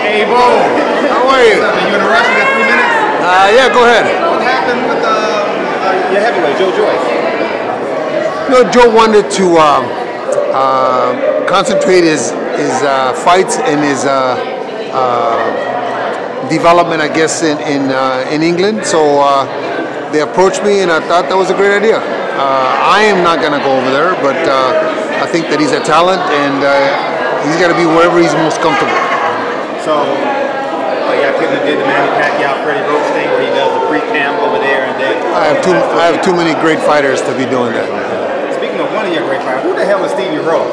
Abel. How are you? What's up, man? You in a rush? You got 3 minutes? Yeah, go ahead. What happened with your heavyweight, Joyce? You know, Joe wanted to concentrate his fights and his development, I guess, in England. So they approached me, and I thought that was a great idea. I am not going to go over there, but I think that he's a talent, and he's got to be wherever he's most comfortable. So, y'all couldn't have did the Manny Pacquiao, Freddie Roach thing where he does the pre-camp over there, and then I have too many great fighters to be doing that. Speaking of one of your great fighters, who the hell is Stevie Rowe?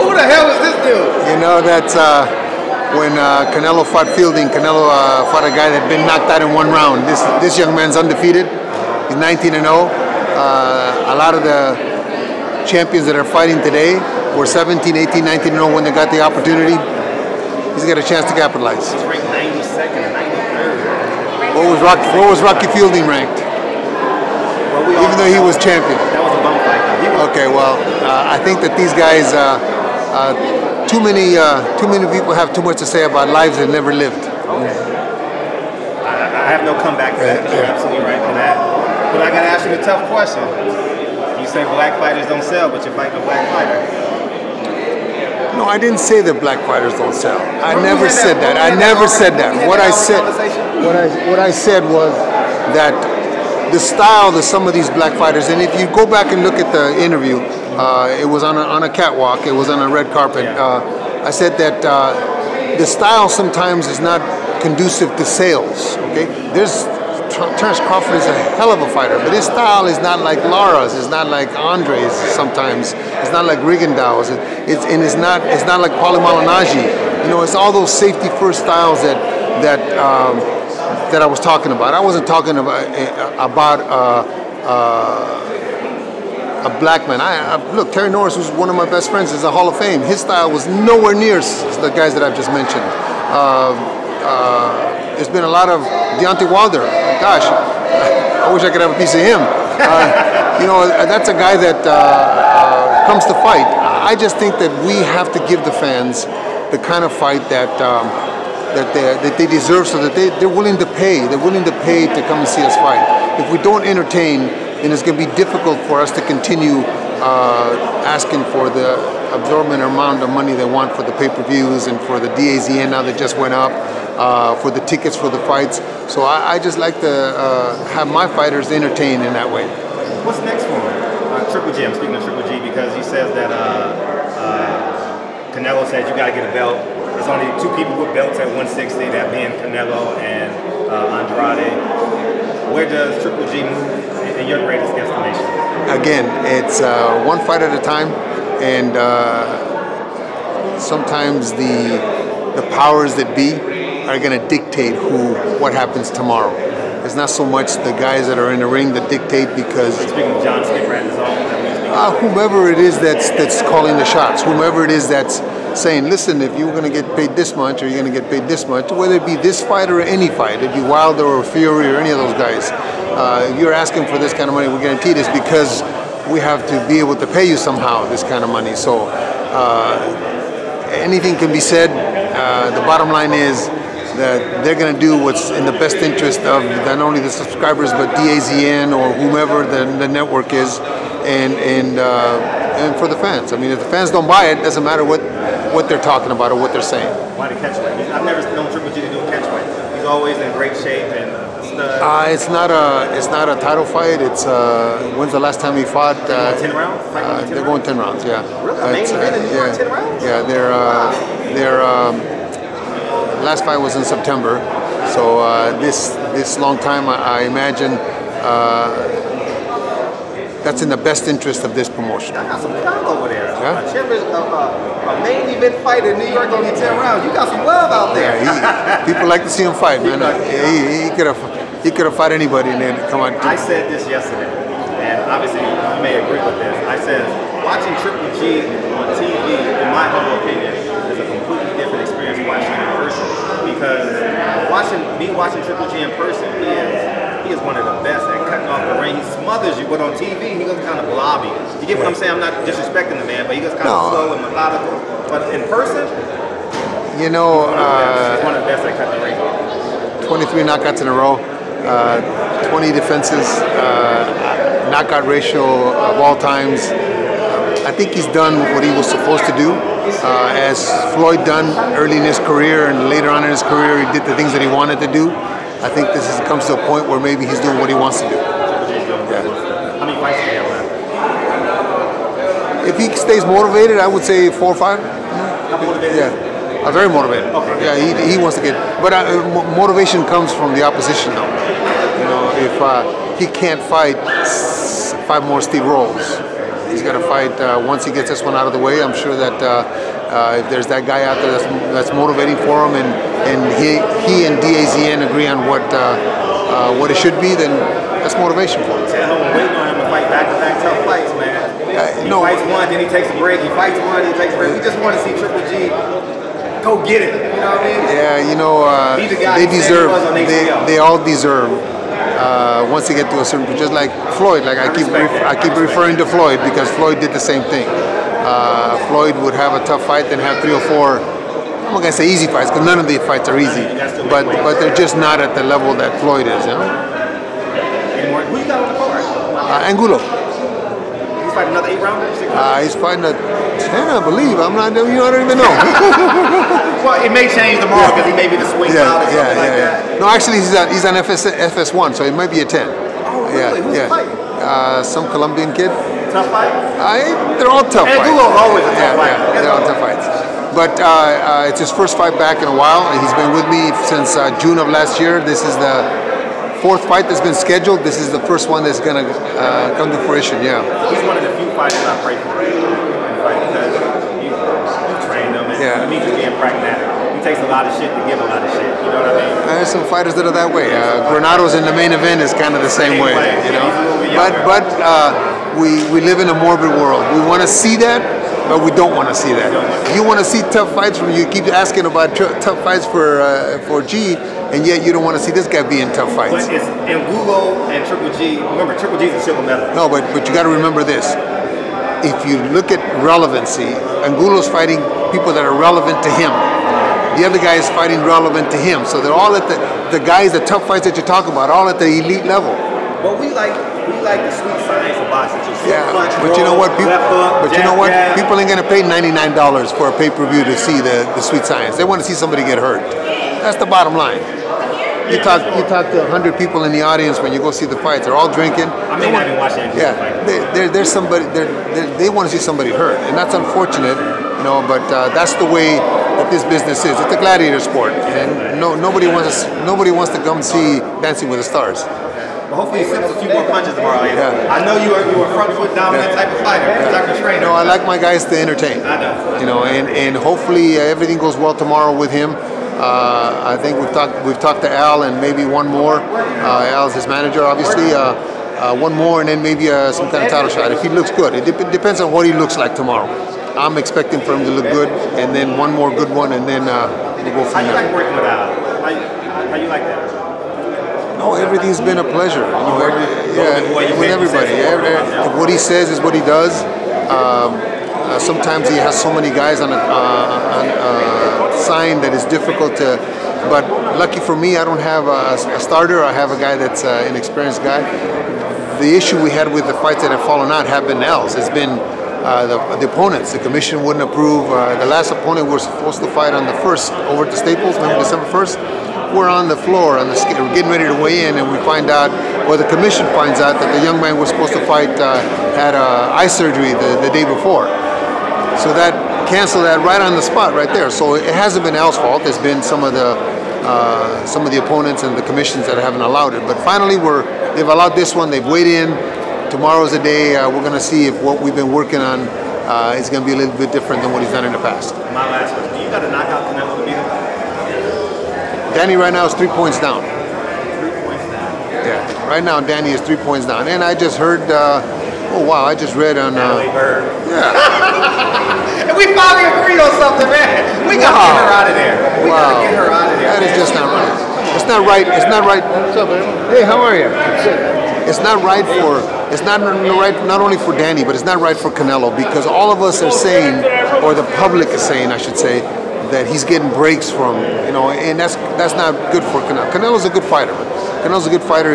Who the hell is this dude? You know, that's when Canelo fought Fielding. Canelo fought a guy that had been knocked out in 1 round. This young man's undefeated. He's 19-0. A lot of the champions that are fighting today were 17, 18, 19-0 when they got the opportunity. He's got a chance to capitalize. He's ranked 92nd and 93rd. What was Rocky Fielding ranked? Even though he was champion. That was a bum fight, though. Okay, well, I think that these guys, too many people have too much to say about lives they've never lived. Okay. I have no comeback for that. You're absolutely right for that. But I got to ask you the tough question. You say black fighters don't sell, but you're fighting a black fighter. No, I didn't say that black fighters don't sell. I never said that. I never said that. What I said was that the style that some of these black fighters, and if you go back and look at the interview, it was on a catwalk, it was on a red carpet. I said that the style sometimes is not conducive to sales. Okay, Terence Crawford is a hell of a fighter, but his style is not like Lara's, it's not like Andre's sometimes, it's not like Rigondeaux's, it's not like Paulie Malignaggi. You know, it's all those safety first styles that I was talking about. I wasn't talking about a black man. Look, Terry Norris, who's one of my best friends, is a Hall of Fame. His style was nowhere near the guys that I've just mentioned. There's been a lot of Deontay Wilder. Gosh, I wish I could have a piece of him. You know, that's a guy that comes to fight. I just think that we have to give the fans the kind of fight that they deserve, so that they're willing to pay. They're willing to pay to come and see us fight. If we don't entertain, then it's going to be difficult for us to continue asking for the absorbent amount of money they want for the pay-per-views and for the DAZN now that just went up, for the tickets for the fights. So I just like to have my fighters entertained in that way. What's next for him? Triple G, I'm speaking of Triple G because he says that Canelo said you got to get a belt. There's only 2 people with belts at 160, that being Canelo and Andrade. Where does Triple G move in your greatest guesstimation? Again, it's 1 fight at a time, and sometimes the powers that be are going to dictate what happens tomorrow. It's not so much the guys that are in the ring that dictate, because speaking of John Skipper at his own, whomever it is that's calling the shots, whomever it is that's saying, listen, if you're going to get paid this much or you're going to get paid this much, whether it be this fight or any fight, it'd be Wilder or Fury or any of those guys, if you're asking for this kind of money, we guarantee this, because we have to be able to pay you somehow this kind of money. So anything can be said. The bottom line is that they're going to do what's in the best interest of not only the subscribers but DAZN or whomever the network is, and for the fans. I mean, if the fans don't buy it, it doesn't matter what they're talking about or what they're saying. Why the catch weight? I've never known Triple G to do a catch weight. He's always in great shape and a stud. It's not a title fight. It's when's the last time he fought? 10 rounds. They're going 10 rounds. Yeah. Really? Main event in New York, 10 rounds? Yeah, their last fight was in September. So this long time, I imagine. That's in the best interest of this promotion. I got some crowd over there. Yeah? A main event fight in New York, only 10 rounds. You got some love out there. Yeah, people like to see him fight, man. He could have fought anybody and then come on. I said this yesterday, and obviously you may agree with this. I said watching Triple G on TV, in my humble opinion, is a completely different experience watching him in person. Because watching Triple G in person, he is one of the best at cutting off the ring. He smothers you, but on TV, he goes kind of blobby. You get what I'm saying? I'm not disrespecting the man, but he goes kind of slow and methodical. But in person, You know, He's one of the best at cutting the ring. 23 knockouts in a row, 20 defenses, knockout ratio of all times. I think he's done what he was supposed to do. As Floyd done early in his career and later on in his career, he did the things that he wanted to do. I think comes to a point where maybe he's doing what he wants to do. Yeah. How many fights do you have left? If he stays motivated, I would say 4 or 5. How motivated? Yeah, very motivated. Okay. Yeah, he wants to get. But motivation comes from the opposition, though. You know, if he can't fight 5 more Steve Rolls, he's got to fight once he gets this one out of the way. I'm sure that if there's that guy out there that's motivating for him, and he and DAZN agree on what it should be, then that's motivation for him. Tell him, waiting on him to fight back-to-back tough fights, man. He fights one, then he takes a break. He fights one, he takes a break. We just want to see Triple G go get it. You know what I mean? Yeah, you know, they deserve. They all deserve. Once they get to a certain, just like Floyd, like I keep referring to Floyd because Floyd did the same thing. Floyd would have a tough fight, then have 3 or 4. I'm not gonna say easy fights because none of the fights are easy, but they're just not at the level that Floyd is. You know? Who you got on the card? Angulo. He's fighting another 8-rounder? He's fighting a 10, I believe. I'm not. You don't even know. Well, it may change tomorrow because he may be the swing out or something like that. No, actually, he's on FS1, so it might be a 10. Oh, really? Who's he fighting? Some Colombian kid. Tough fight? They're all tough fights. Angulo's always a tough fight. They're all tough fights. But it's his first fight back in a while. He's been with me since June of last year. This is the 4th fight that's been scheduled. This is the first one that's going to come to fruition, yeah. He's one of the few fighters I pray for in the fight because you train him and he just being pragmatic. He takes a lot of shit to give a lot of shit, you know what I mean? There's some fighters that are that way. Granado's in the main event is kind of the same way, you know. But we live in a morbid world. We want to see that, but we don't want to see that. You want to see tough fights from you keep asking about tough fights for G, and yet you don't want to see this guy be in tough fights. But it's Angulo and Triple G. Remember, Triple G's a silver medalist. No, but you got to remember this. If you look at relevancy, Angulo's fighting people that are relevant to him. The other guy is fighting relevant to him. So they're all at the guys, the tough fights that you talk about, all at the elite level. But we like the sweet science of boxing. Punch, but you know what? People ain't gonna pay $99 for a pay-per-view to see the sweet science. They want to see somebody get hurt. That's the bottom line. You talk to 100 people in the audience when you go see the fights. They're all drinking. I may not even watch that. Yeah, there's somebody. They want to see somebody hurt, and that's unfortunate, you know. But that's the way that this business is. It's a gladiator sport, and nobody wants to come see Dancing with the Stars. Well, hopefully he sips a few more punches tomorrow. Yeah. I know you are a front foot dominant type of fighter, type of trainer. No, I like my guys to entertain. I know. You know, and hopefully everything goes well tomorrow with him. I think we've talked to Al and maybe one more. Al's his manager, obviously. One more and then maybe some kind of title shot if he looks good. It depends on what he looks like tomorrow. I'm expecting for him to look good, and then one more good one, and then we'll go from there. How you like working with Al? How you like that? No, everything's been a pleasure. You know, with everybody. What he says is what he does. Sometimes he has so many guys on a sign that is difficult to. But lucky for me, I don't have a starter. I have a guy that's an experienced guy. The issue we had with the fights that have fallen out have been else. It's been the opponents. The commission wouldn't approve. The last opponent we were supposed to fight on the 1st over at the Staples, remember December 1st? We're on the floor, we're getting ready to weigh in, and we find out, or the commission finds out, that the young man was supposed to fight had eye surgery the day before. So that canceled that right on the spot, right there. So it hasn't been Al's fault. It's been some of the opponents and the commissions that haven't allowed it. But finally, they've allowed this one. They've weighed in. Tomorrow's the day. We're going to see if what we've been working on is going to be a little bit different than what he's done in the past. My last question: do you got to knock out Canelo to beat him? Danny right now is 3 points down. 3 points down. Yeah, right now Danny is 3 points down. And I just heard, oh wow, I just read on. Bird. Yeah. And we finally agreed on something, man. We got to get her out of there. We got to get her out of there. That is just not right. It's not right. It's not right. What's up, man? Hey, how are you? It's not right for. It's not right not only for Danny, but it's not right for Canelo because all of us are saying, or the public is saying, I should say, that he's getting breaks from, and that's not good for Canelo. Canelo's a good fighter. Canelo's a good fighter.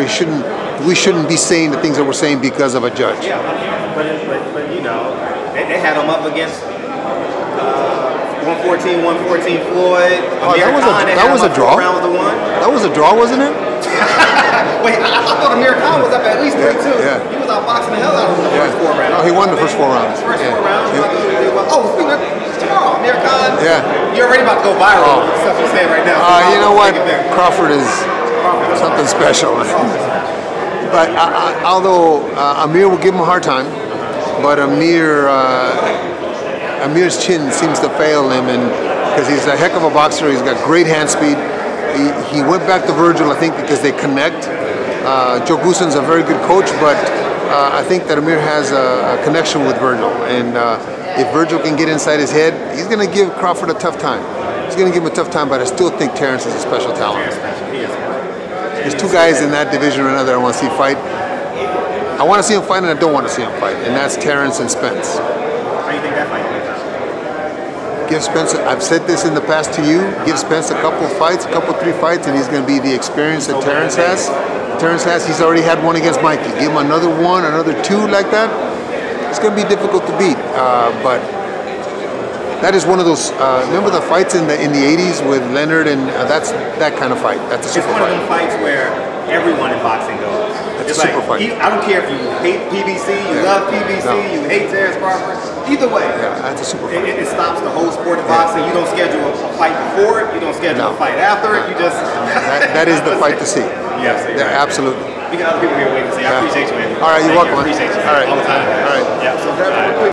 We shouldn't be saying the things that we're saying because of a judge. Yeah, but they had him up against 114 Floyd. That was a draw. That was a draw, wasn't it? Wait, I thought Amir Khan was up at least 3-2. Yeah. He was outboxing the hell out of him in the first 4 rounds. No, he won the first 4 rounds. First 4 rounds. Speaking of tomorrow, Amir Khan. Yeah. You're already about to go viral with the stuff you're saying right now. You know what? Crawford is something special. But although Amir will give him a hard time, but Amir's chin seems to fail him, and because he's a heck of a boxer, he's got great hand speed. He went back to Virgil, I think, because they connect. Joe Goossen's a very good coach, but I think that Amir has a connection with Virgil, and if Virgil can get inside his head, he's going to give Crawford a tough time. He's going to give him a tough time, but I still think Terrence is a special talent. There's 2 guys in that division right now that I want to see fight. I want to see him fight, and I don't want to see him fight, and that's Terrence and Spence. How do you think that fight plays out? Give Spence, I've said this in the past to you, give Spence a couple 3 fights, and he's going to be the experience that Terrence has. He's already had one against Mikey. Give him another 1, another 2 like that. It's going to be difficult to beat, but that is one of those. Remember the fights in the 80s with Leonard, and that's that kind of fight. That's a super fight. It's one of them fights where everyone in boxing goes. It's a super fight. I don't care if you hate PBC, you love PBC, you hate Terrence Crawford. Either way, that's a super fight. It stops the whole sport of boxing. You don't schedule a fight before it. You don't schedule a fight after it. You just that is the fight to see. Yes, yeah, absolutely. We got other people here waiting to see. I appreciate you, man. All right, you're welcome. I appreciate you. All right, all the time. All right. Yeah. So